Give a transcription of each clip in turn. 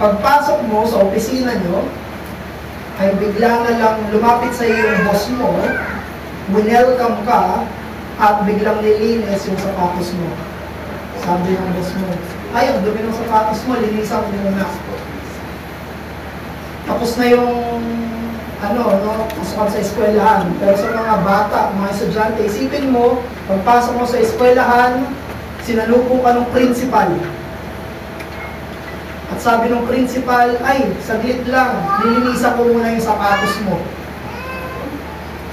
Pagpasok mo sa opisina nyo, ay bigla na lang lumapit sa iyo yung boss mo, welcome ka, at biglang nilinis yung sapatos mo. Sabi ng boss mo, ay, ang dumi ng sapatos mo, linisan ko muna. Tapos na yung, pasukan sa eskwelahan. Pero sa mga bata, mga estudyante, isipin mo, pagpasok mo sa eskwelahan, sinalubong ka ng principal. At sabi ng principal, ay, saglit lang, nilinisan ko muna yung sapatos mo.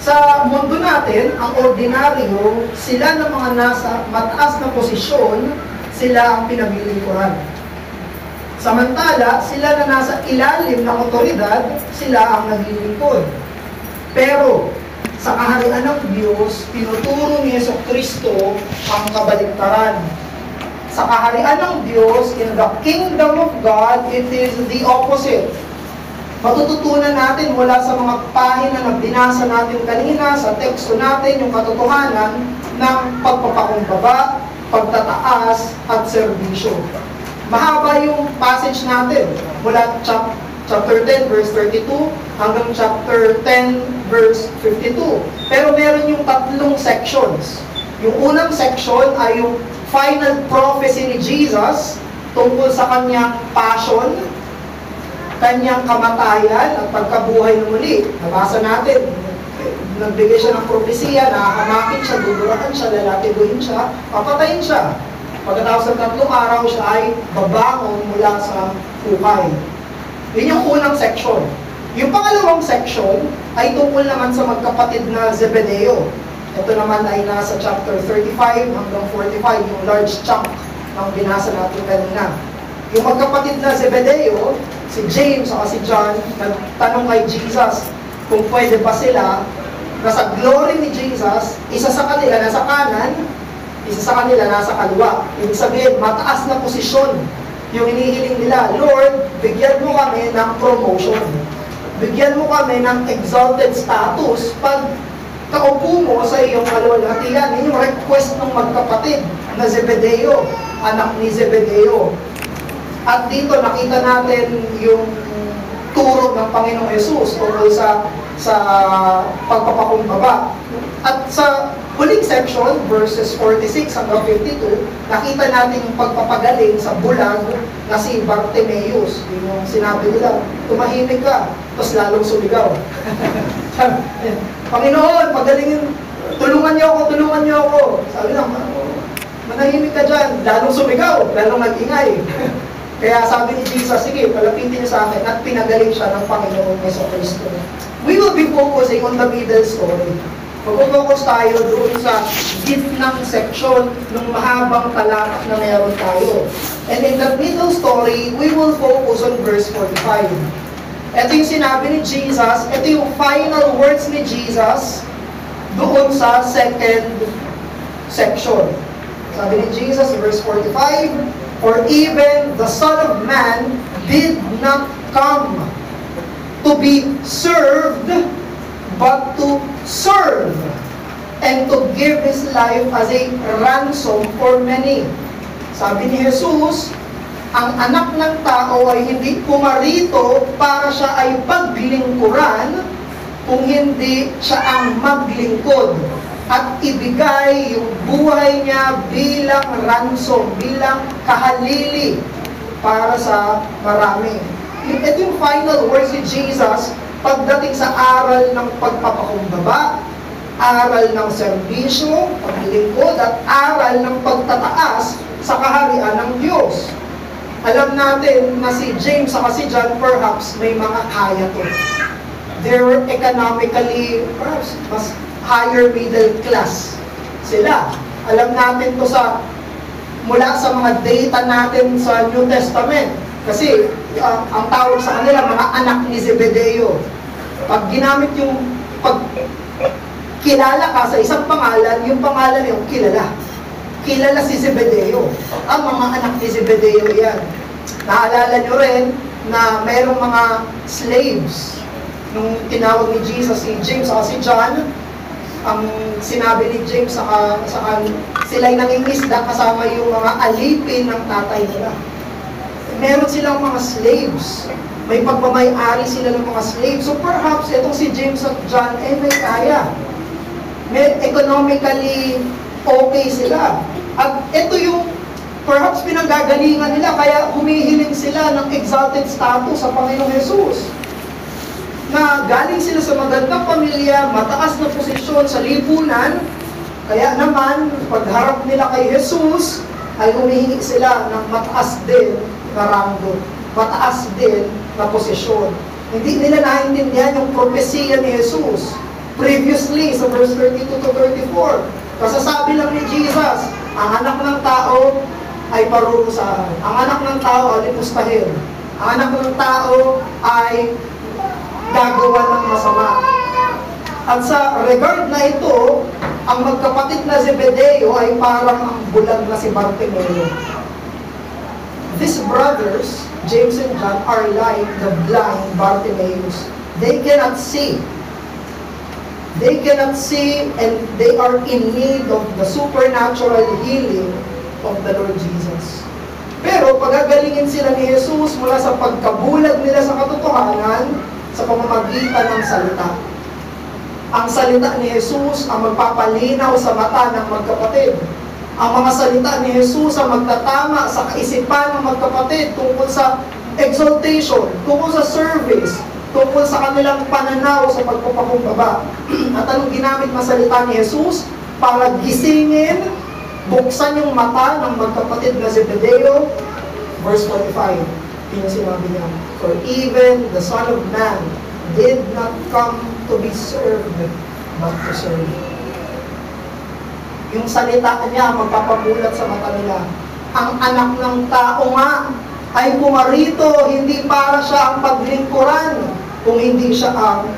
Sa mundo natin, ang ordinaryo, sila ng mga nasa mataas na posisyon, sila ang pinaglilingkuran. Samantala, sila na nasa ilalim ng otoridad, sila ang naglilingkod. Pero, sa kaharian ng Diyos, tinuturo ni Jesucristo ang kabaligtaran. Sa kaharian ng Diyos, in the kingdom of God, it is the opposite. Matututunan natin mula sa mga pahina na binasa natin kanina, sa teksto natin, yung katotohanan ng pagpapakumbaba, pagtataas, at serbisyo. Mahaba yung passage natin, mula chapter 10, verse 32, hanggang chapter 10, verse 52. Pero meron yung tatlong sections. Yung unang section ay yung final prophecy ni Jesus tungkol sa kanyang passion, kanyang kamatayan at pagkabuhay ng muli. Nabasa natin, nagbigay siya ng propesiya, nakakamakin siya, dudurahan siya, lalatibuhin siya, papatayin siya. Pagkatapos ng 3 araw siya ay babangon mula sa hukay. Yun yung unang section. Yung pangalawang section ay tungkol naman sa magkapatid na Zebedeo. Ito naman ay nasa chapter 35 hanggang 45, yung large chunk ng binasa natin kanina. Yung magkapatid na Zebedeo, si James o si John, nagtanong kay Jesus kung pwede ba sila na sa glory ni Jesus, isa sa kanila nasa kanan, isa sa kanila nasa kaliwa. Ibig sabihin, mataas na posisyon yung hinihiling nila. Lord, bigyan mo kami ng promotion. Bigyan mo kami ng exalted status pag kaupo mo sa iyong kalwalhatian. Yun yung request ng magkapatid na Zebedeo, anak ni Zebedeo. At dito nakita natin yung turo ng Panginoong Yesus tungkol sa pagpapakumbaba. At sa huling section, verses 46 hanggang 52, nakita natin yung pagpapagaling sa bulag na si Bartimeus. Yung sinabi nila, tumahimik ka, tapos lalong sumigaw. Panginoon, pagalingin, tulungan niyo ako. Sabi lang, manahimik ka dyan, lalong sumigaw, lalong nag-ingay. Kaya sabi ni Jesus, sige, palapitin niyo sa akin, at pinagaling siya ng Panginoon Jesucristo. We will be focusing on the middle story. Mag-focus tayo doon sa gitnang section ng mahabang talatak na meron tayo. And in the middle story, we will focus on verse 45. Ito yung sinabi ni Jesus, ito yung final words ni Jesus doon sa second section. Sabi ni Jesus, verse 45, for even the Son of Man did not come to be served, but to serve and to give His life as a ransom for many. Sabi ni Jesus, ang anak ng tao ay hindi pumarito para siya ay paglingkuran, kung hindi siya ang maglingkod at ibigay yung buhay niya bilang ransom, bilang kahalili para sa marami. Ito yung final words ni Jesus pagdating sa aral ng pagpapakumbaba, aral ng serbisyo, paglilingkod, at aral ng pagtataas sa kaharian ng Diyos. Alam natin na si James at si John perhaps may mga kaya to. They were economically perhaps mas higher middle class sila. Alam natin to mula sa mga data natin sa New Testament. Kasi ang tawag sa kanila, mga anak ni Zebedeo. Pag ginamit pag kilala ka sa isang pangalan, yung pangalan yung kilala. Kilala si Zebedeo. Ang mga anak ni Zebedeo yan. Naalala nyo rin na mayroong mga slaves. Nung tinawag ni Jesus si James at si John, ang sinabi ni James sila'y nangingisda kasama yung mga alipin ng tatay nila. meron silang mga slaves. May pagmamay-ari sila ng mga slaves. So perhaps itong si James at John, may kaya. May economically okay sila. At ito yung perhaps pinanggagalingan nila, kaya humihiling sila ng exalted status sa Panginoong Jesus. Na galing sila sa magandang pamilya, mataas na posisyon sa lipunan, kaya naman, pagharap nila kay Jesus, ay humihingi sila ng mataas din na ranggo, mataas din na posisyon. Hindi nila naintindihan yung propesiya ni Jesus. Previously, sa verse 32 to 34, kasasabi lang ni Jesus, ang anak ng tao ay parurusahan. Ang anak ng tao ay lipustahin. Ang anak ng tao ay gagawa ng masama. At sa regard na ito, ang magkapatid na Zebedeo ay parang ang bulag na si Bartimeo. These brothers, James and John, are like the blind Bartimaeus. They cannot see. They cannot see, and they are in need of the supernatural healing of the Lord Jesus. Pero pagagalingin sila ni Jesus mula sa pagkabulag nila sa katotohanan sa pamamagitan ng salita. Ang salita ni Jesus ang magpapalinaw sa mata ng magkapatid. Ang mga salita ni Jesus ang magtatama sa kaisipan ng magkapatid tungkol sa exaltation, tungkol sa service, tungkol sa kanilang pananaw sa pagpapakumbaba. At anong ginamit na salita ni Jesus? Para gisingin, buksan yung mata ng magkapatid na Zebedeo. Verse 25, yung sinabi niya, for even the Son of Man did not come to be served, but to serve. Yung salita niya magpapamulat sa mata nila. Ang anak ng tao nga ay pumarito, hindi para siya ang paglingkuran, kung hindi siya ang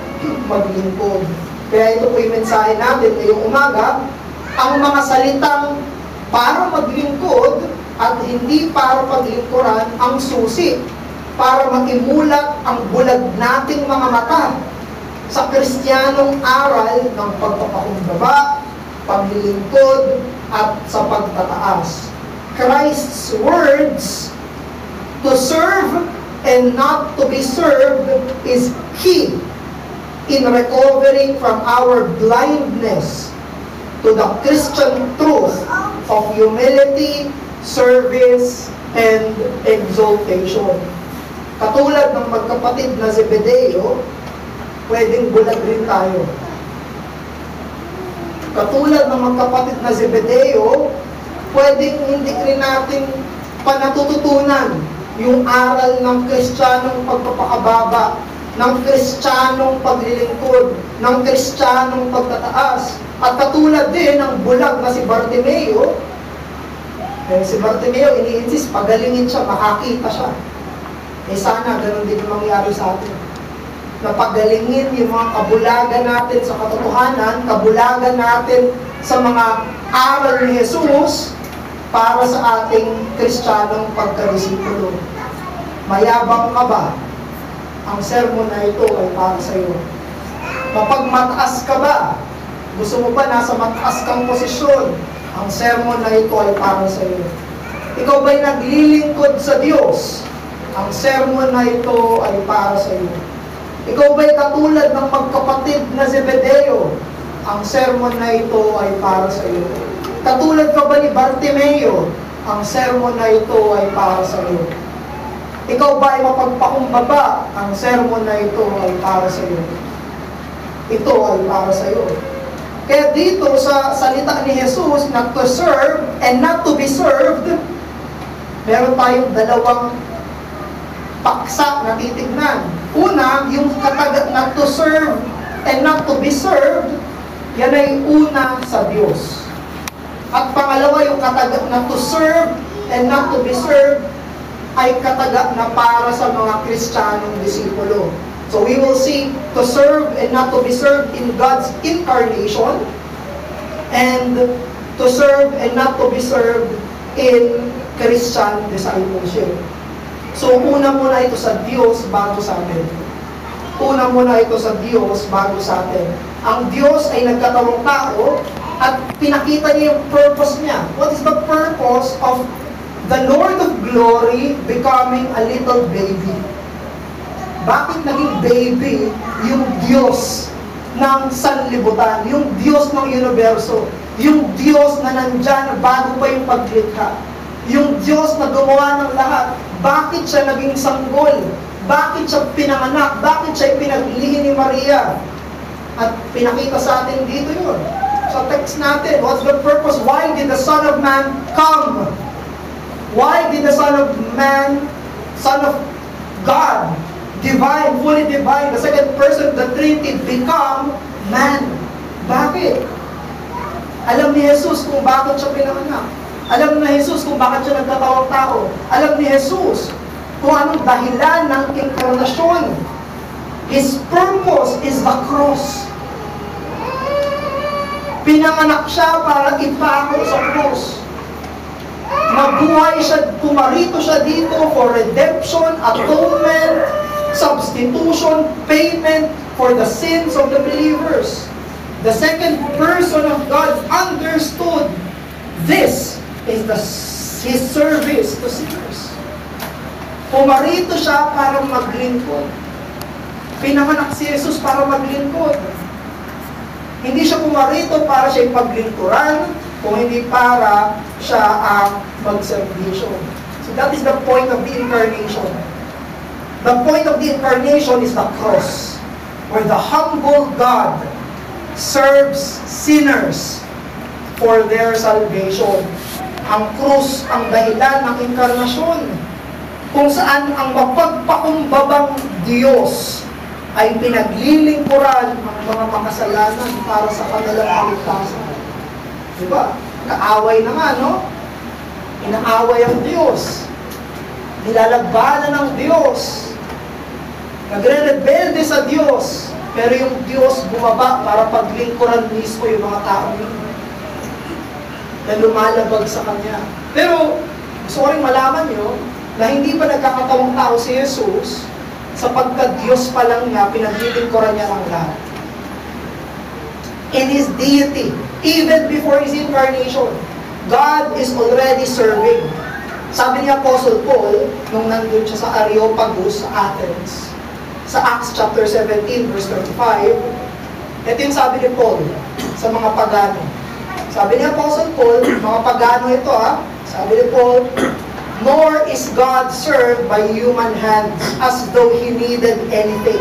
maglingkod. Kaya ito po yung mensahe natin ngayong umaga, ang mga salitang para maglingkod at hindi para paglingkuran ang susi para makimulat ang bulag nating mga mata sa Kristiyanong aral ng pagpapakumbaba, paglilingkod, at sa pagtataas. Christ's words, to serve and not to be served, is key in recovering from our blindness to the Christian truth of humility, service, and exaltation. Katulad ng magkapatid na Zebedeo, pwedeng bulag rin tayo. Katulad ng magkapatid na Zebedeo, pwedeng hindi rin natin panatututunan yung aral ng Kristiyanong pagpapakababa, ng Kristiyanong paglilingkod, ng Kristiyanong pagtataas. At katulad din ng bulag na si Bartimeo, si Bartimeo ini-insist, pagalingin siya, makakita siya. Sana ganun din yung mangyari sa atin. Napagalingin yung mga kabulagan natin sa katotohanan, kabulagan natin sa mga aral ni Jesus para sa ating Kristiyanong pagkadisipulo. Mayabang ka ba? Ang sermon na ito ay para sa iyo. Mapagmataas ka ba? Gusto mo ba nasa mataas kang posisyon? Ang sermon na ito ay para sa iyo. Ikaw ba'y naglilingkod sa Diyos? Ang sermon na ito ay para sa iyo. Ikaw ba'y katulad ng magkapatid na Zebedeo? Ang sermon na ito ay para sa iyo. Katulad ka ba ni Bartimeo? Ang sermon na ito ay para sa iyo. Ikaw ba ay mapagpakumbaba? Ang sermon na ito ay para sa iyo. Ito ay para sa iyo. Kaya dito sa salita ni Jesus na to serve and not to be served, meron tayong dalawang paksa na titignan. Una, yung katagat na to serve and not to be served, yan ay una sa Diyos. At pangalawa, yung katagat na to serve and not to be served, ay katagat na para sa mga Kristiyanong disipulo. So we will see to serve and not to be served in God's incarnation, and to serve and not to be served in Christian discipleship. So una muna ito sa Diyos bago sa atin. Una muna ito sa Diyos bago sa atin. Ang Diyos ay nagkatawang tao at pinakita niya yung purpose niya. What is the purpose of The Lord of glory becoming a little baby. Bakit naging baby yung Diyos ng sanlibutan, yung Diyos ng universo, yung Diyos na nandyan bago pa yung paglikha, yung Diyos na gumawa ng lahat? Bakit siya naging sanggol? Bakit siya pinanganak? Bakit siya pinaglihi ni Maria? At pinakita sa atin dito yun. Sa text natin, what's the purpose? Why did the Son of Man come? Why did the Son of Man, Son of God, divine, fully divine, the second person of the Trinity, become man? Bakit? Alam ni Jesus kung bakit siya pinanganak. Alam ni Jesus kung bakit siya nagkatawang tao. Alam ni Jesus kung anong dahilan ng inkarnasyon. His purpose is the cross. Pinanganak siya para ipako sa cross. Mabuhay siya, pumarito siya dito for redemption, atonement, substitution, payment for the sins of the believers. The second person of God understood this is His service to sinners. Pumarito siya para maglingkod. Pinanganak si Jesus para maglingkod. Hindi siya pumarito para siya ipaglingkuran, kung hindi para siya ang magservisyo. So that is the point of the incarnation. The point of the incarnation is the cross, where the humble God serves sinners for their salvation. Ang krus ang dahilan ng inkarnasyon, kung saan ang mapagpakumbabang Diyos ay pinaglilingkuran ang mga makasalanan para sa kanilang kaligtasan. Diba? Kaaway naman, no? Inaaway ang Diyos. Nilalagbanan ng Diyos. Nagre-rebelde sa Diyos. Pero yung Diyos bumaba para paglingkuran mismo yung mga tao na lumalabag sa Kanya. Pero, gusto ko rin malaman nyo na hindi pa nagkakatawang tao si Jesus sapagkat Diyos pa lang niya, pinaglilingkuran niya ang lahat. In His deity, even before His incarnation, God is already serving. Sabi ni Apostle Paul, nung nandun siya sa Areopagus, sa Athens, sa Acts chapter 17, verse 35, ito yung sabi ni Paul sa mga pagano. Sabi ni Apostle Paul, mga pagano ito sabi ni Paul, nor is God served by human hands as though He needed anything,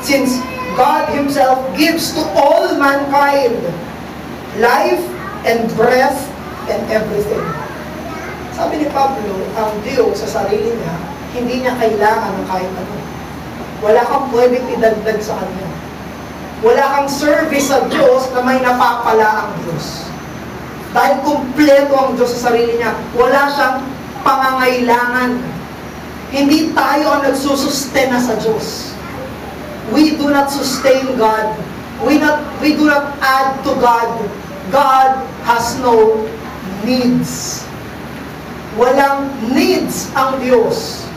since God Himself gives to all mankind life and breath and everything. Sabi ni Pablo, ang Diyos sa sarili niya, hindi niya kailangan ng kahit ano. Wala kang pwedeng idagdag sa Kanya. Wala kang service sa Diyos na may napapala ang Diyos. Dahil kumpleto ang Diyos sa sarili niya, wala siyang pangangailangan. Hindi tayo ang nagsusustena sa Diyos. We do not sustain God. We do not add to God. God has no needs. Walang needs ang Diyos.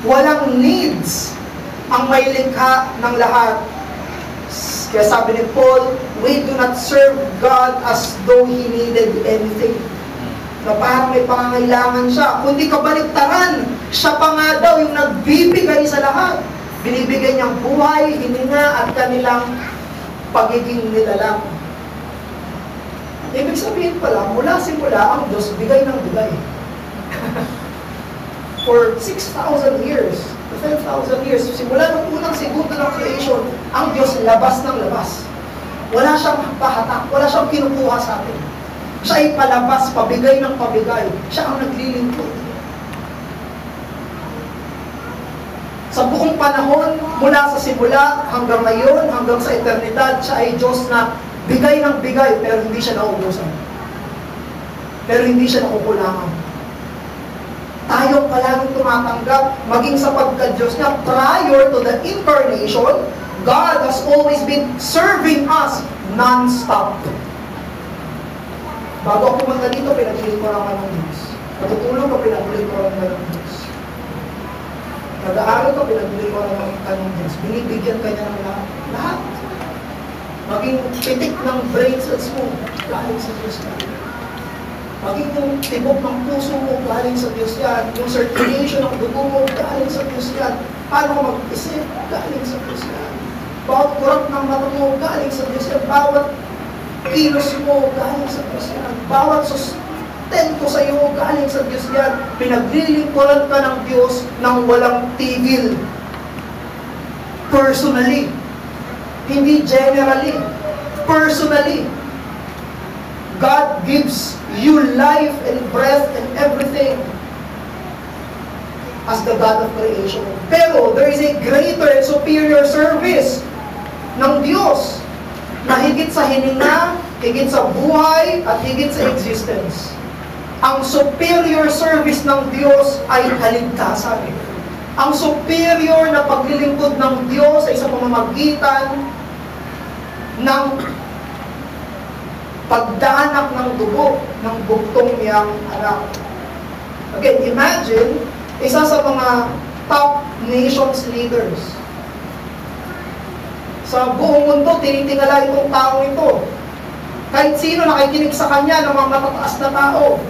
Walang needs ang may likha ng lahat. Kaya sabi ni Paul, we do not serve God as though He needed anything. Na parang may pangangailangan siya. Kundi kabaliktaran, siya pa nga daw yung nagbibigay sa lahat. Binibigay niyang buhay, hininga, at kanilang pagiging nilalang. Ibig sabihin pala, mula simula, ang Diyos bigay ng bigay. For 6,000 years, 10,000 years, simula ng unang segundo ng creation, ang Diyos labas ng labas. Wala siyang pahatak, wala siyang kinukuha sa atin. Siya ay palabas, pabigay ng pabigay. Siya ang naglilingkod. Sa buong panahon, mula sa simula hanggang ngayon, hanggang sa eternidad, siya ay Diyos na bigay ng bigay, pero hindi siya naubusan. Pero hindi siya nakukulangan. Tayo palaging tumatanggap, maging sa pagka-Diyos niya, prior to the incarnation, God has always been serving us non-stop. Bago ako pumunta dito, pinaglilingkuran ka ng Diyos. Natutulog ka, pinaglilingkuran ka ng Diyos. Nag-aaral ka, pinaglilingkuran ka ng Diyos. Binibigyan ka niya ng lahat. Maging pitik ng brain cells mo, dahil sa Diyos ka. Maging yung tibok ng puso mo, galing sa Diyos yan. Yung circulation ng dugo mo, galing sa Diyos yan. Paano ka mag-isip, galing sa Diyos yan. Bawat kurap ng mata mo, galing sa Diyos yan. Bawat kilos mo, galing sa Diyos yan. Bawat sustento sa iyo, galing sa Diyos yan. Pinaglilingkuran ka ng Diyos nang walang tigil. Personally. Hindi generally. Personally. God gives you life and breath and everything as the God of creation. Pero there is a greater and superior service ng Diyos na higit sa hininga, higit sa buhay, at higit sa existence. Ang superior service ng Diyos ay kaligtasan. Ang superior na paglilingkod ng Diyos ay sa pamamagitan ng pagdanak ng dugo ng bugtong niyang anak. Again, imagine, isa sa mga top nations leaders. Sa buong mundo, tinitingala itong taong ito. Kahit sino nakikinig sa kanya ng mga matataas na tao,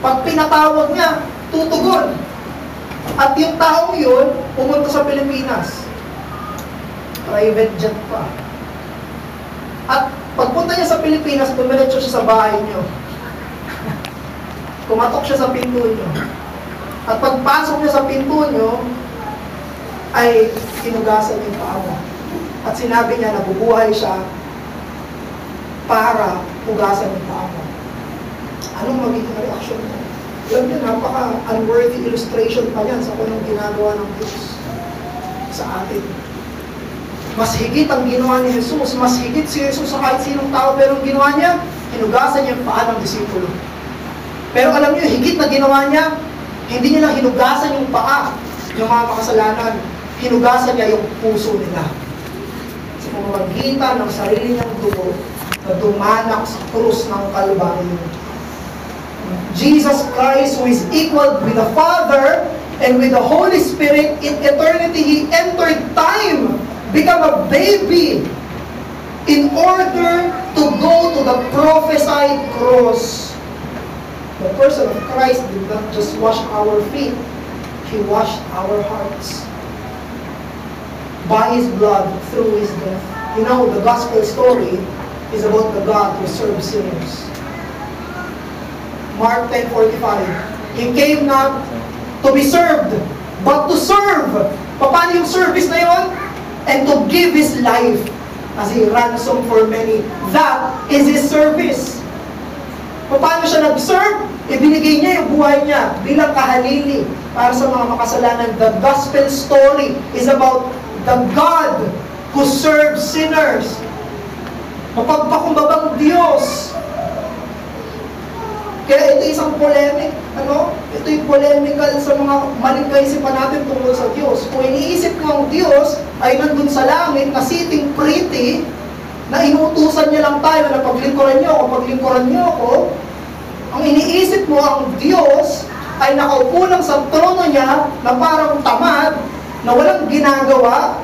pag pinatawag niya, tutugon. At yung taong yun, pumunta sa Pilipinas. Private jet pa. At pagpunta niya sa Pilipinas, dumiretso siya sa bahay niyo. Kumatok siya sa pinto niyo. At pagpasok niya sa pinto niyo, ay hinugasan yung paa. At sinabi niya na bubuhay siya para hugasan yung paa. Anong magiging reaction niya? Alam niyo, napaka-unworthy illustration pa yan sa kung anong ginagawa ng Diyos sa atin. Mas higit ang ginawa ni Jesus, mas higit si Jesus sa kahit sinong tao, pero ang ginawa niya, hinugasan niya yung paa ng disipulo. Pero alam niyo, higit na ginawa niya, hindi niya lang hinugasan yung paa, yung mga makasalanan, hinugasan niya yung puso nila. Sa pamamagitan ng sarili niyang dugo, na dumanak sa krus ng Kalbaryo. Jesus Christ, who is equal with the Father and with the Holy Spirit in eternity, He entered time, become a baby, in order to go to the prophesied cross. The person of Christ did not just wash our feet, He washed our hearts. By His blood, through His death. You know, the gospel story is about the God who serves sinners. Mark 10:45. He came not to be served, but to serve. Paano yung service na yun? And to give His life as a ransom for many. That is His service. Paano siya nag-serve? Ibinigay niya yung buhay niya bilang kahalili para sa mga makasalanan. The gospel story is about the God who serves sinners. Mapagpakumbabang Diyos. Kaya ito isang polemic, ito yung polemical sa mga maling kaisipan natin tungkol sa Diyos. Kung iniisip ko ang Diyos ay nandun sa langit na sitting pretty, na inuutusan niya lang tayo na paglingkuran niyo ako, ang iniisip mo ang Diyos ay nakaupo lang sa trono niya na parang tamad, na walang ginagawa,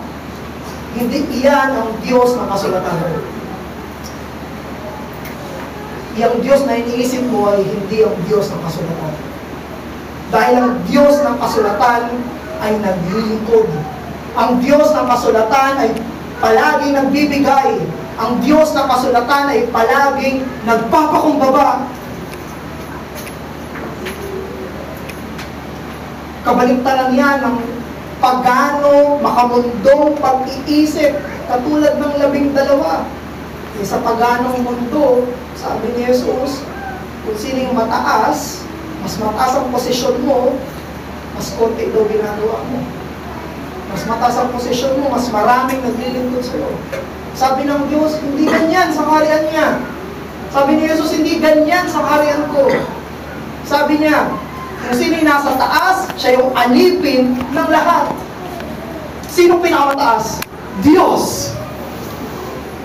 hindi iyan ang Diyos na kasulatan. Yung Diyos na iniisip mo ay hindi ang Diyos ng kasulatan. Dahil ang Diyos ng kasulatan ay naglilingkod. Ang Diyos ng kasulatan ay palaging nagbibigay. Ang Diyos ng kasulatan ay palaging nagpapakumbaba. Kabaligtaran yan ng pagano, makamundong pag-iisip, katulad ng 12. Sa paganong mundo, sabi ni Jesus, kung sining mataas, mas mataas ang posisyon mo, mas konti daw ginagawa mo. Mas mataas ang posisyon mo, mas maraming naglilingkod sa'yo. Sabi ng Diyos, hindi ganyan sa kaharian niya. Sabi ni Jesus, hindi ganyan sa kaharian ko. Sabi niya, kung sino nasa taas, siya yung alipin ng lahat. Sino pinakamataas? Diyos!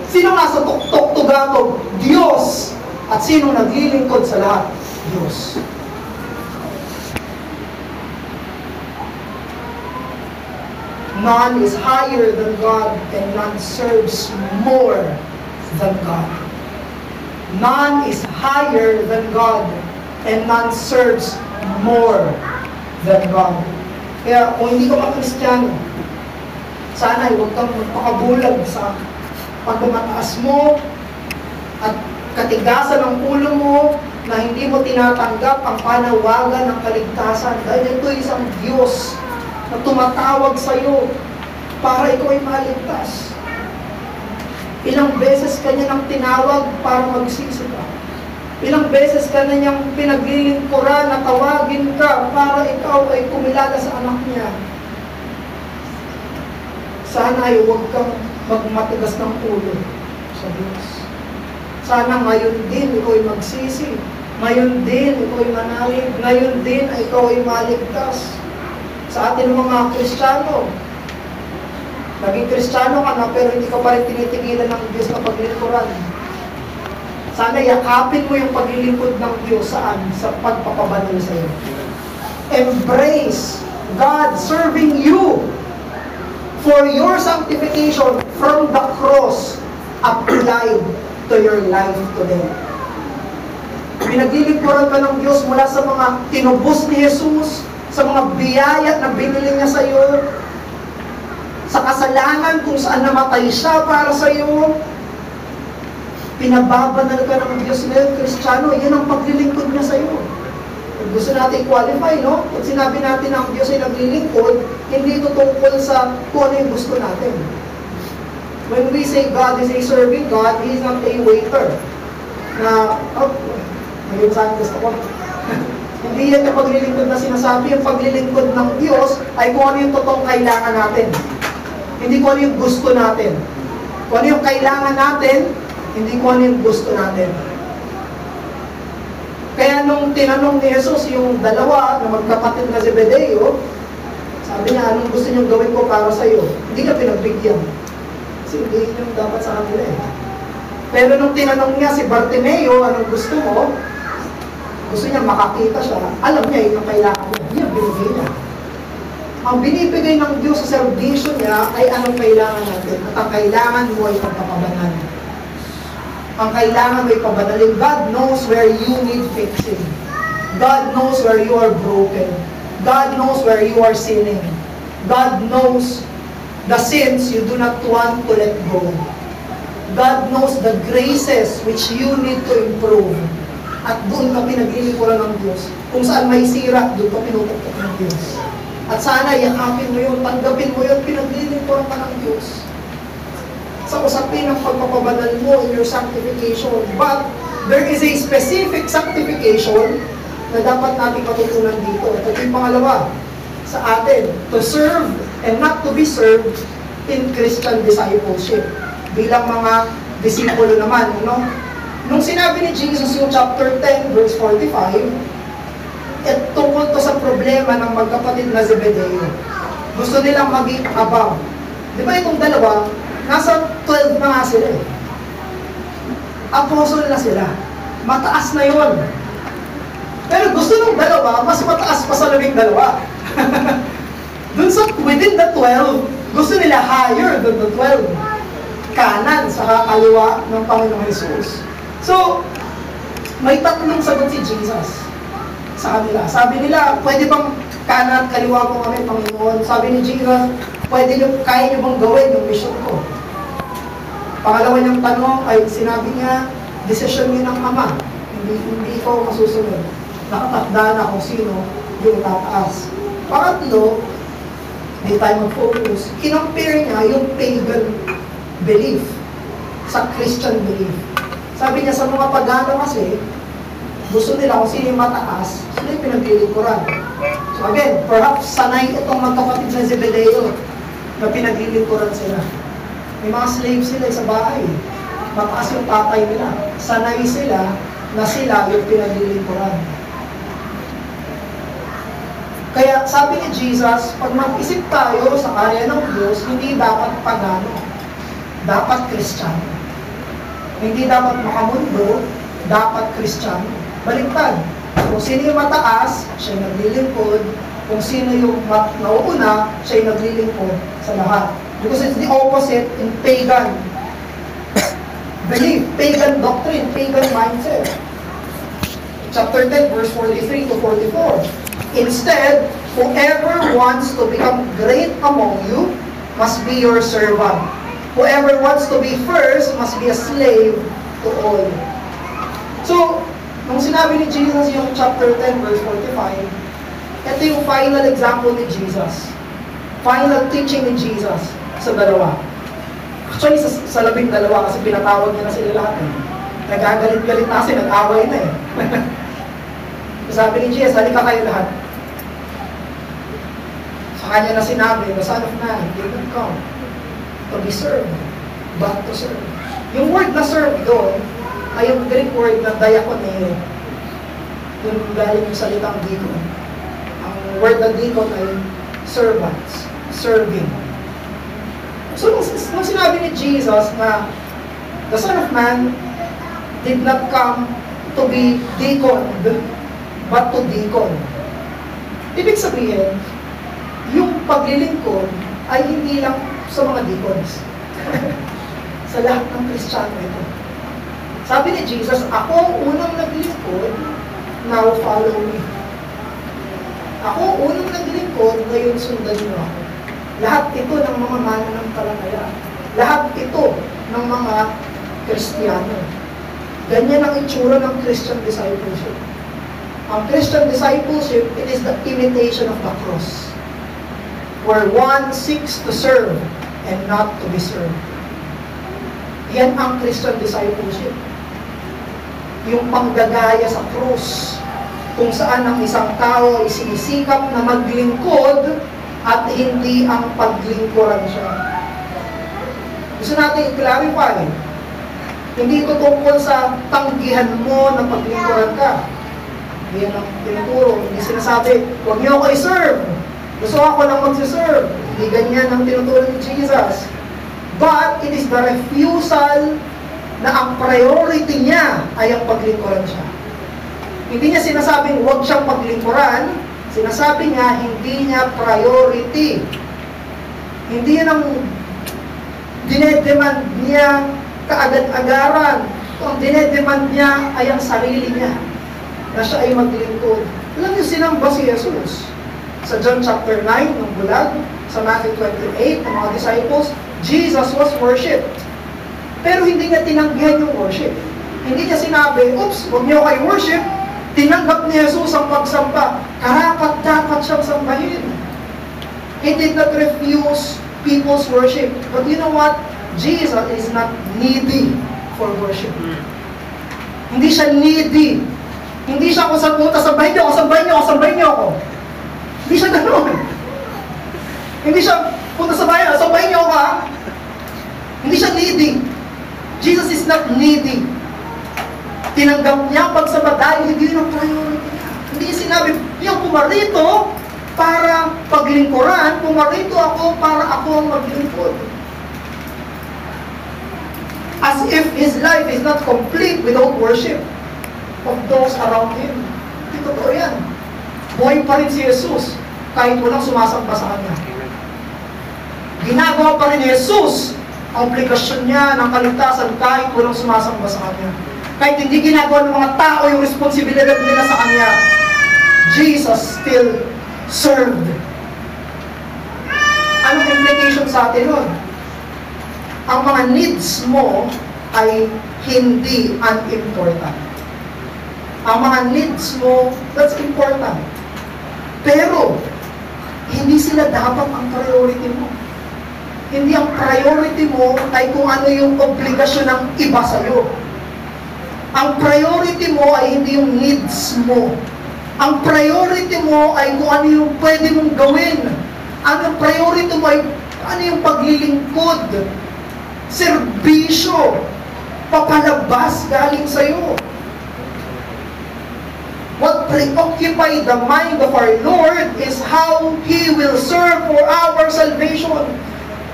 Sino nasa tuktok-tugatog? Diyos! At sino naglilingkod sa lahat? Diyos. None is higher than God and none serves more than God. None is higher than God and none serves more than God. Kaya kung hindi ka pa Kristiyano, sana huwag kang magpakabulag sa pagmamataas mo at katigasan ng ulo mo na hindi mo tinatanggap ang panawagan ng kaligtasan. Dahil ito isang Diyos na tumatawag sa iyo para ikaw ay maligtas. Ilang beses ka niya nang tinawag para magsisi ka. Ilang beses ka na niyang pinaglilingkuran na tawagin ka para ikaw ay kumilala sa anak niya. Sana ay huwag kang magmatigas ng ulo sa Diyos. Sana ngayon din ikaw ay magsisi. Ngayon din ikaw ay manalig. Ngayon din ay ikaw ay maligtas. Sa atin mga Kristiyano, naging Kristiyano ka na pero hindi ka pa rin tinitigilan ng Diyos na paglingkuran. Sana yakapin mo yung paglilingkod ng Diyos saan? Sa pagpapabanal sa iyo. Embrace God serving you for your sanctification from the cross applied to your life today. Pinaglilingkuran ka ng Diyos mula sa mga tinubos ni Jesus, sa mga biyaya na binili niya sa iyo, sa kasalanan kung saan namatay siya para sa iyo. Pinababanal ka ng Diyos ngayon, Kristiyano, yan ang paglilingkod niya sa iyo. Gusto natin qualify, no? Pag sinabi natin na ang Diyos ay naglilingkod, hindi ito tungkol sa kung ano yung gusto natin. When we say God is a serving God, He is not a waiter. Na, ngayon saan gusto ko? Hindi yan yung paglilingkod na sinasabi. Yung paglilingkod ng Diyos ay kung ano yung totoong kailangan natin. Hindi kung ano yung gusto natin. Kung ano yung kailangan natin, hindi kung ano yung gusto natin. Kaya nung tinanong ni Jesus yung dalawa na magkapatid na Zebedeo, sabi niya, anong gusto niyong gawin ko para sa iyo? Hindi ka pinagbigyan. Kasi hindi yung dapat sa kanila eh. Pero nung tinanong niya si Bartimeo, anong gusto mo? Gusto niya makakita siya. Alam niya yung kailangan niya. Hindi ang binigay niya. Ang binibigay ng Diyos sa servisyo niya ay anong kailangan natin. At ang kailangan mo ay pagpapabanal. Ang kailangan mo ay pabanalin. God knows where you need fixing. God knows where you are broken. God knows where you are sinning. God knows the sins you do not want to let go. God knows the graces which you need to improve. At doon ka pinaglilingkuran ng Diyos. Kung saan may sira, doon ka pinutuktok ng Diyos. At sana yakapin mo yun, tanggapin mo yun, pinaglilingkuran ka ng Diyos. Sa usapin ng pagpapabanal mo in your sanctification. But there is a specific sanctification na dapat natin patutunan dito. Ito yung pangalawa sa atin. To serve and not to be served in Christian discipleship. Bilang mga disipulo naman, no? Nung sinabi ni Jesus yung chapter 10, verse 45, tungkol to sa problema ng magkapatid na Zebedeo. Gusto nilang maging above. Di ba itong dalawa, nasa 12 na nga sila eh. Apostle na sila. Mataas na yon. Pero gusto ng dalawa, mas mataas pa sa labing dalawa. Dun sa within the 12, gusto nila higher than the 12. Kanan sa kaliwa ng Panginoong Jesus. So, may tatlong sagot si Jesus sa kanila. Sabi nila, pwede bang kanan at kaliwa ko kami, Panginoon? Sabi ni Jesus, kaya niyo bang gawin yung mission ko? Pangalawa niyang tanong ay sinabi niya, desisyon niyo ng Ama. Hindi ko masusunod. Nakatakda na kung sino yung tataas. Pangatlo, di tayo mag-focus. Kinompare niya yung pagan belief sa Christian belief. Sabi niya sa mga pagano kasi, gusto nila kung sino yung mataas, sila yung pinaglilingkuran. So again, perhaps sanay itong magkapatid na Zebedeo na pinaglilingkuran sila. May mga slaves sila sa bahay. Mataas yung tatay nila. Sanay sila na sila yung pinaglilingkuran. Kaya sabi ni Jesus, pag mag-isip tayo sa karya ng Diyos, hindi dapat pagano, dapat Kristiyano. Hindi dapat makamundo, dapat Kristiyano. Baliktad. Kung sino yung mataas, siya yung naglilingkod. Kung sino yung nauuna, siya yung naglilingkod sa lahat. Because it's the opposite in pagan belief, pagan doctrine, pagan mindset. chapter 10, verse 43 to 44. Instead, whoever wants to become great among you must be your servant. Whoever wants to be first must be a slave to all. So, nung sinabi ni Jesus yung chapter 10, verse 45, ito yung final example ni Jesus. Final teaching ni Jesus sa dalawa. Actually, sa labing dalawa kasi pinatawag niya na sila lahat eh. Nagagalit-galit na kasi, nag-away na eh. Sabi ni Jesus, halika kayo lahat. Sa kanya na sinabi, the Son of Man did not come to be served, but to serve. Yung word na serve doon, ay yung Greek word na diakoneo. Doon galing yung salitang deacon. Ang word na deacon ay servants, serving. So, nung sinabi ni Jesus na the Son of Man did not come to be deacon, but to deacon. Ibig sabihin, yung paglilingkod ay hindi lang sa mga deacons. Sa lahat ng Kristiyano ito. Sabi ni Jesus, ako ang unang naglingkod, now follow me. Ako ang unang naglingkod, ngayon sundan niyo ako. Lahat ito ng mga mananampalataya. Lahat ito ng mga Kristiyano. Ganyan ang itsura ng Christian discipleship. Ang Christian discipleship, it is the imitation of the cross, where one seeks to serve and not to be served. Yan ang Christian discipleship. Yung panggagaya sa cross, kung saan ang isang tao ay sinisikap na maglingkod at hindi ang paglingkuran siya. Gusto natin i-clarify. Hindi ito tungkol sa tanggihan mo na paglingkuran ka. Yan ang tinuturo. Hindi sinasabi, huwag niyo ako i-serve. Gusto ako lang mag-serve. Hindi ganyan ang tinuturo ni Jesus. But it is the refusal na ang priority niya ay ang paglingkuran siya. Hindi niya sinasabing huwag siyang paglingkuran. Sinasabi niya, hindi niya priority. Hindi yan ang dinedemand niya kaagad-agaran. Ang dinedemand niya ay ang sarili niya, na siya ay maglingkod. Alam niyo, sinamba si Jesus. Sa John chapter 9, ng bulag, sa Matthew 28, ng mga disciples, Jesus was worshipped. Pero hindi niya tinanggihan yung worship. Hindi niya sinabi, oops, huwag niyo kayo worship. Tinanggap ni Jesus ang pagsamba. Karapat-dapat siyang sambahin. He did not refuse people's worship. But you know what? Jesus is not needy for worship. Hindi siya needy. Hindi siya kung saan pumunta, sambahin niyo ako, sambahin niyo ako, sambahin niyo ako. Hindi siya ganoon. Hindi siya punta sa bayan, sambahin niyo ako ha. Hindi siya needy. Jesus is not needy. Tinanggap niya ang pagsamba dahil hindi yun ang priority niya. Hindi sinabi, yung pumarito para paglingkuran, pumarito ako para ako ang maglingkod. As if his life is not complete without worship of those around him. Hindi totoo yan. Buhay pa rin si Jesus kahit walang sumasamba sa kanya. Ginagawa pa rin ni Jesus ang obligasyon niya ng kaligtasan kahit walang sumasamba sa kanya. Kahit hindi ginagawa ng mga tao yung responsibilidad nila sa kanya, Jesus still served. Anong implication sa atin nun? Ang mga needs mo ay hindi unimportant. Ang mga needs mo, that's important. Pero, hindi sila dapat ang priority mo. Hindi ang priority mo ay kung ano yung obligasyon ng iba sa'yo. Ang priority mo ay hindi yung needs mo. Ang priority mo ay kung ano yung pwede mong gawin. Ang priority mo ay ano yung paglilingkod, serbisyo, papalabas galing sa'yo. What preoccupies the mind of our Lord is how He will serve for our salvation.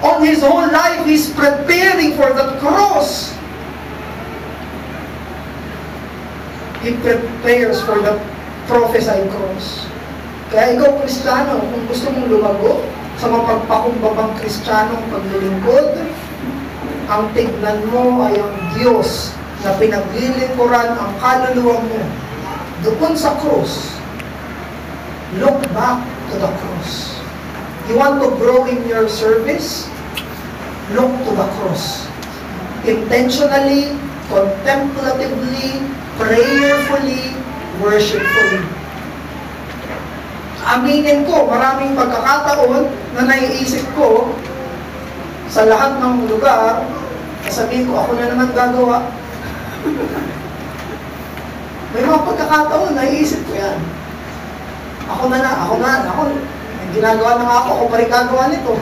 On His whole life, He's preparing for the cross. He prepares for the prophesied cross. Kaya ikaw, Kristiyano, kung gusto mong lumago sa mapagpakumbabang Kristiyanong paglilingkod, ang tignan mo ay ang Diyos na pinaglilingkuran ang kaluluwa mo doon sa cross, look back to the cross. You want to grow in your service? Look to the cross. Intentionally, contemplatively, prayerfully, worshipfully. Aminin ko, maraming pagkakataon na naiisip ko sa lahat ng lugar, sabihin ko, ako na naman gagawa. May mga pagkakataon, naiisip ko yan. Ako, ginagawa na nga ako pa rin gagawa nito.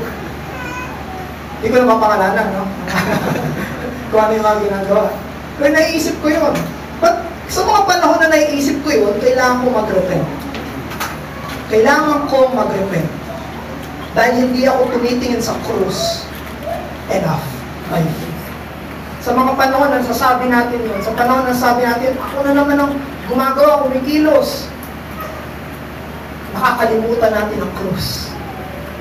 Hindi ko na mapangalanan, no? Kung ano yung mga ginagawa. Pero naiisip ko yun. But sa mga panahon na naiisip ko yun, kailangan ko mag-repent. Kailangan ko mag-repent. Dahil hindi ako tumitingin sa krus enough by faith. Sa mga panahon na sasabi natin yun, sa panahon na sabi natin, ako na naman ang gumagawa, kumikilos. Nakakalimutan natin ang krus.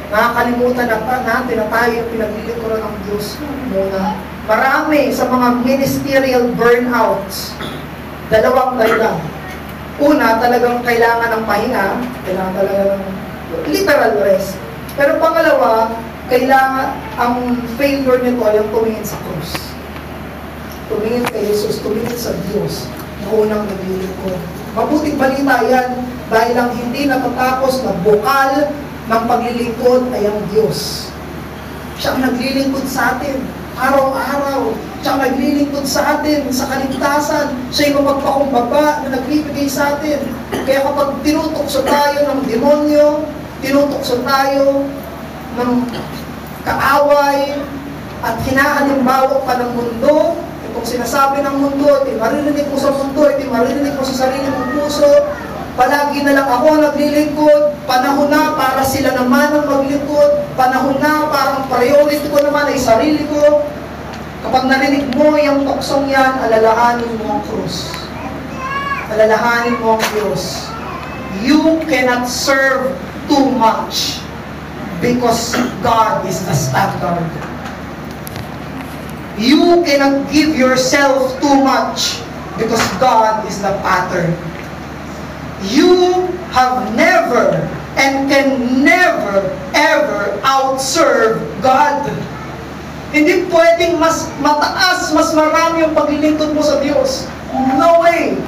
Nakakalimutan natin na tayo yung pinaglilingkuran ng Diyos muna. Marami sa mga ministerial burnouts, dalawang dahilan. Una, talagang kailangan ng pahinga, kailangan talaga ng literal rest. Pero pangalawa, kailangan, ang failure nito ay ang tumingin sa krus. Tumingin kay Jesus, tumingin sa Diyos na unang naglilingkod. Mabuting balita yan, dahil ang hindi natatapos na bukal ng paglilingkod ay ang Diyos. Siya ang naglilingkod sa atin, araw-araw. Siya ang naglilingkod sa atin, sa kaligtasan. Siya yung mapagpakumbaba na nagbibigay sa atin. Kaya kapag tinutokso tayo ng demonyo, tinutokso tayo ng kaaway, at hinahalimbawa pa ng mundo, itong sinasabi ng mundo, iti maririnig mo sa mundo, iti maririnig mo sa sarili mong puso, palagi na lang ako naglilingkod, panahon na para sila naman ang maglingkod, panahon na parang priority ko naman ay sarili ko. Kapag narinig mo yung tuksong yan, alalahanin mo ang krus. Alalahanin mo ang Diyos. You cannot serve too much because God is the standard. You cannot give yourself too much because God is the pattern. You have never and can never ever outserve God. Hindi pwedeng mas mataas, mas marami yung paglilingkod mo sa Diyos. No way!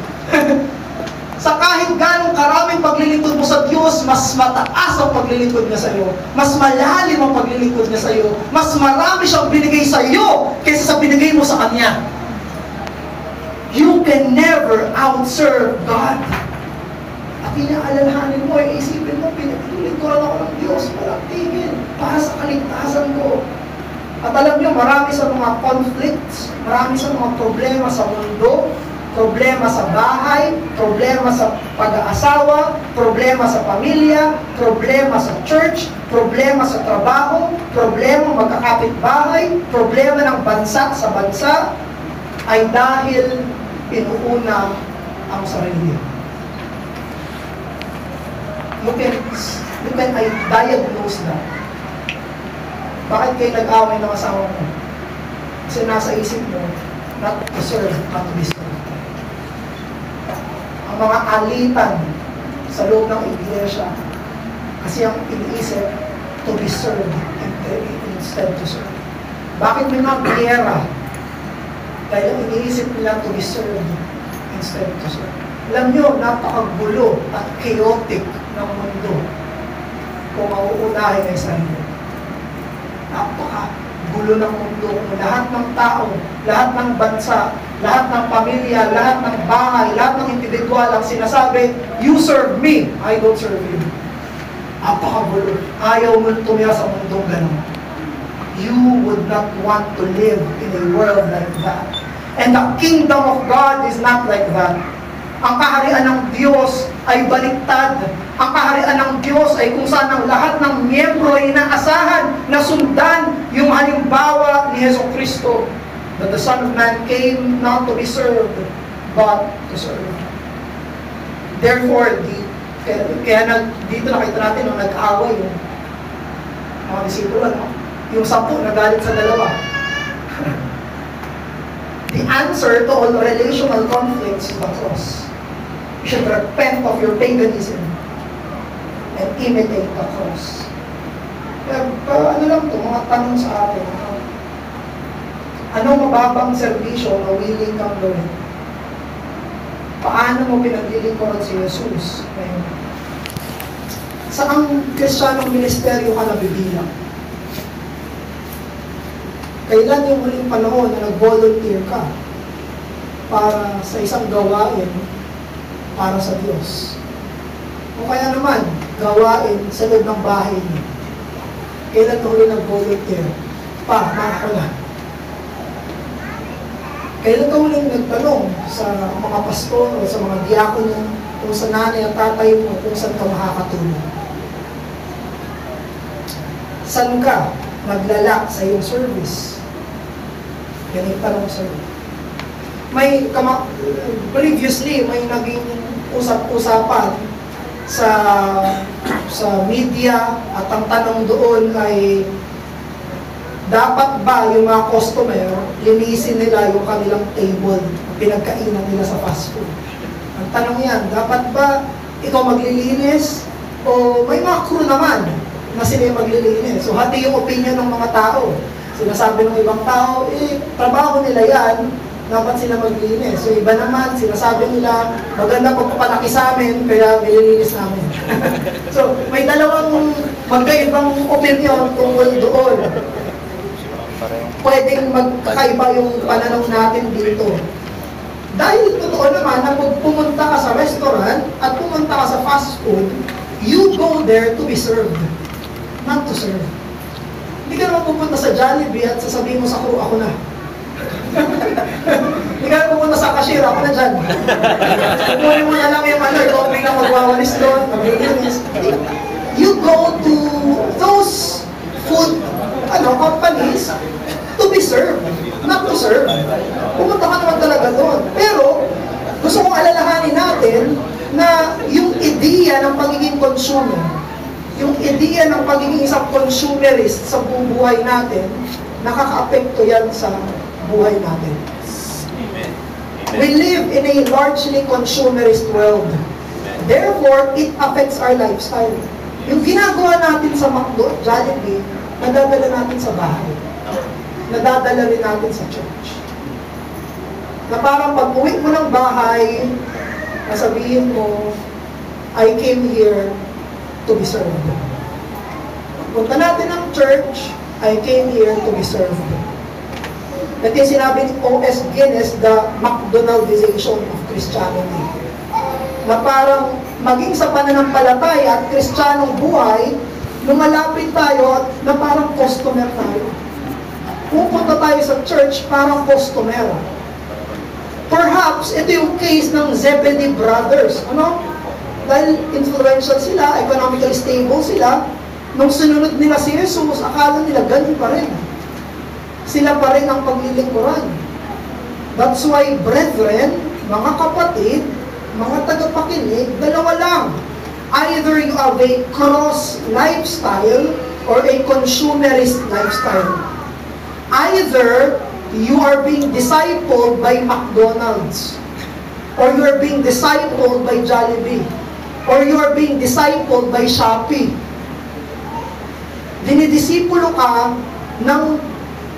Sa kahit ganong karaming paglilingkod mo sa Diyos, mas mataas ang paglilingkod niya sa iyo. Mas malalim ang paglilingkod niya sa iyo. Mas marami siyang binigay sa iyo kaysa sa binigay mo sa Kanya. You can never outserve God. At inaalalahanin mo, isipin mo, pinaglilingkuran ako ng Diyos, walang tigil, para sa kaligtasan ko. At alam niyo, marami sa mga conflicts, marami sa mga problema sa mundo, problema sa bahay, problema sa pag-aasawa, problema sa pamilya, problema sa church, problema sa trabaho, problema magkakapitbahay, problema ng bansa sa bansa, ay dahil inuuna ang sarili. You can diagnose that. Bakit kayo nag-away ng asawa mo? Kasi nasa isip mo, not to serve, not to be served. Ang mga alitan sa loob ng iglesia, kasi ang iniisip, to be served instead to serve. Bakit may mga giyera? Dahil ang iniisip nila to be served instead to serve. Alam nyo, napakagulo at chaotic ng mundo kung mauunahin ay sarili. Napakagulo ng mundo kung lahat ng tao, lahat ng bansa, lahat ng pamilya, lahat ng bahay, lahat ng individual ang sinasabi, you serve me, I don't serve you. Napakagulo. Ayaw mo tumira sa mundong ganun. You would not want to live in a world like that. And the kingdom of God is not like that. Ang kaharian ng Diyos ay baliktad. Ang kaharian ng Diyos ay kung saan ang lahat ng miyembro ay inaasahan na sundan yung halimbawa ni Jesucristo. That the Son of Man came not to be served, but to serve. Therefore, kaya dito nakita natin nung nag-away yung mga disipulo, yung 10 nagalit sa 2. The answer to all relational conflicts is the cross. You should repent of your paganism and imitate the cross. Ano lang ito, mga tanong sa atin. Anong mababang serbisyo na willing kang gawin? Paano mo pinaglilingkuran si Jesus? Saang Kristiyanong ministeryo ka nabibilang? Kailan yung huling panahon na nag-volunteer ka para sa isang gawain para sa Diyos? O kaya naman, gawain sa loob ng bahay niyo. Kailan ka huli nag-volunteer? Ako na. Kailan ka huling nagtanong sa mga pastor o sa mga diakono kung sa nanay at tatay mo kung saan ka makakatulong? Saan ka naglalak sa iyong service? Yan yung tanong sa'yo. Previously, may naging usap-usapan sa media at ang tanong doon ay dapat ba yung mga customer linisin nila yung kanilang table, pinagkainan nila sa fast food? Ang tanong yan, dapat ba ikaw maglilinis o may mga crew naman na sila yung maglilinis? So hati yung opinion ng mga tao. Sinasabi ng ibang tao, trabaho nila yan, dapat sila maglinis. So iba naman, sinasabi nila, maganda pagpapalaki sa amin, kaya nililinis namin. So may dalawang magkaibang opinion tungkol doon. Pwedeng magkaiba yung pananaw natin dito. Dahil totoo naman na pag pumunta ka sa restaurant at pumunta ka sa fast food, you go there to be served, not to serve. Hindi ka naman pupunta sa Jollibee at sasabihin mo sa crew, ako na. Hindi ka naman pupunta sa cashier, ako na dyan. Kukunin mo na lang yung ikaw biglang magwawalis doon, maglilinis. You go to those food companies to be served, not to serve. Pumunta ka naman talaga doon. Pero, gusto kong alalahanin natin na yung ideya ng pagiging consumer, yung ideya ng pagiging isang consumerist sa buhay natin, nakaka-apekto yan sa buhay natin. Amen. We live in a largely consumerist world. Therefore, it affects our lifestyle. Yung ginagawa natin sa McDo, Jollibee, nadadala natin sa bahay. Nadadala rin natin sa church. Na parang pag-uwi mo ng bahay, nasabihin mo, I came here to be served. Punta natin ng church, I came here to be served. At yung sinabi ni O.S. Guinness, the McDonaldization of Christianity. Na parang maging sa pananampalataya at Kristiyanong buhay, lumalapit tayo na parang customer tayo. Pupunta tayo sa church parang customer. Perhaps ito yung case ng Zebedee brothers. Dahil influential sila, economically stable sila, nung sinunod nila si Jesus, akala nila ganun pa rin. Sila pa rin ang paglilingkuran. That's why, brethren, mga kapatid, mga tagapakinig, dalawa lang. Either you have a cross lifestyle or a consumerist lifestyle. Either you are being discipled by McDonald's, or you are being discipled by Jollibee, or you are being discipled by Shopee. Dinidisipulo ka ng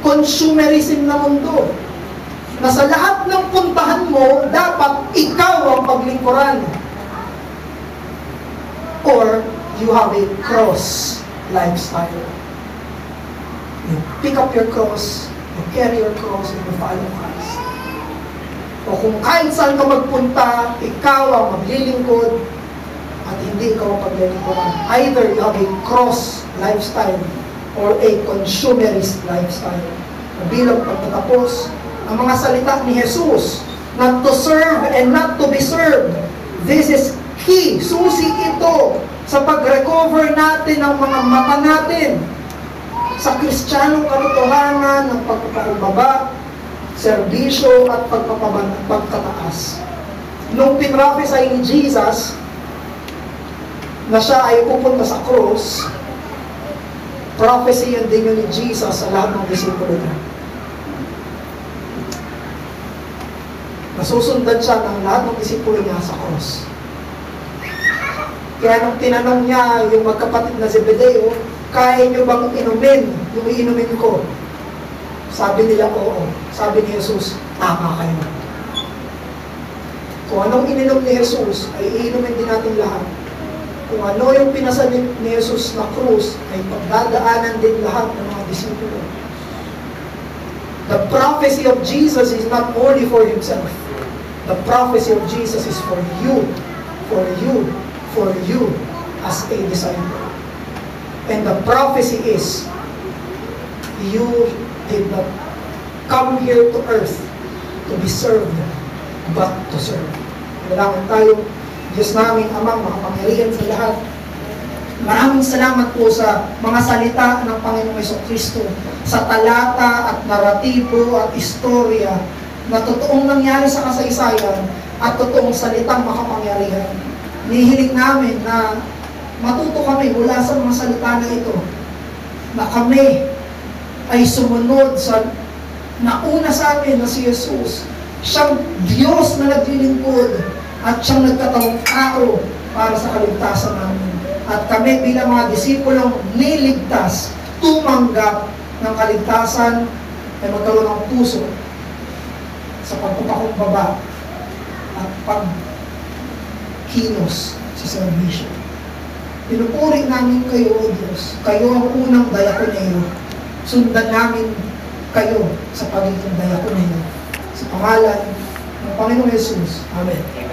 consumerism na mundo. Na sa lahat ng puntahan mo, dapat ikaw ang paglingkuran. Or you have a cross lifestyle. You pick up your cross, you carry your cross, and you follow Christ. O kung kahit saan ka magpunta, ikaw ang maglilingkod, at hindi ikaw ang paglilingkuran. Either you have a cross lifestyle or a consumerist lifestyle. Bilang pagtatapos, ang mga salita ni Jesus, not to serve and not to be served. This is key, susi ito sa pag-recover natin ng mga mata natin sa Kristiyanong katotohanan ng pagpapakumbaba, serbisyo at pagtataas. Nung pinrophesy ni Jesus na siya ay pupunta sa cross, prophecy yan din yun ni Jesus sa lahat ng disipulo niya. Nasusundan siya ng lahat ng disipulo niya sa cross. Kaya nung tinanong niya yung magkapatid na Zebedeo, kaya niyo bang inumin yung iinumin ko? Sabi nila, oo. Sabi ni Jesus, tama kayo. Kung anong ininom ni Jesus, ay iinumin din natin lahat. Kung ano yung pinasa ni Jesus na krus, ay pagdadaanan din lahat ng mga disipulo. The prophecy of Jesus is not only for himself. The prophecy of Jesus is for you, for you, for you as a disciple. And the prophecy is, you did not come here to earth to be served, but to serve. Kailangan tayo, Diyos namin, Amang, makapangyarihan sa lahat. Maraming salamat po sa mga salita ng Panginoong Jesucristo, sa talata at naratibo at istorya na totoong nangyari sa kasaysayan at totoong salitang makapangyarihan. Nihiling namin na matuto kami mula sa mga salita na ito, na kami ay sumunod sa nauna sa amin na si Jesus. Siyang Diyos na naglilingkod at siyang nagkatawang tao para sa kaligtasan namin. At kami bilang mga disipulong niligtas, tumanggap ng kaligtasan ay magkaroon ng puso sa pagpapakumbaba at pagkilos sa salvation. Pinupuri namin kayo, O Diyos. Kayo ang unang dayakonero. Sundan namin kayo sa pagiging dayakonero. Sa pangalan ng Panginoong Jesus. Amen.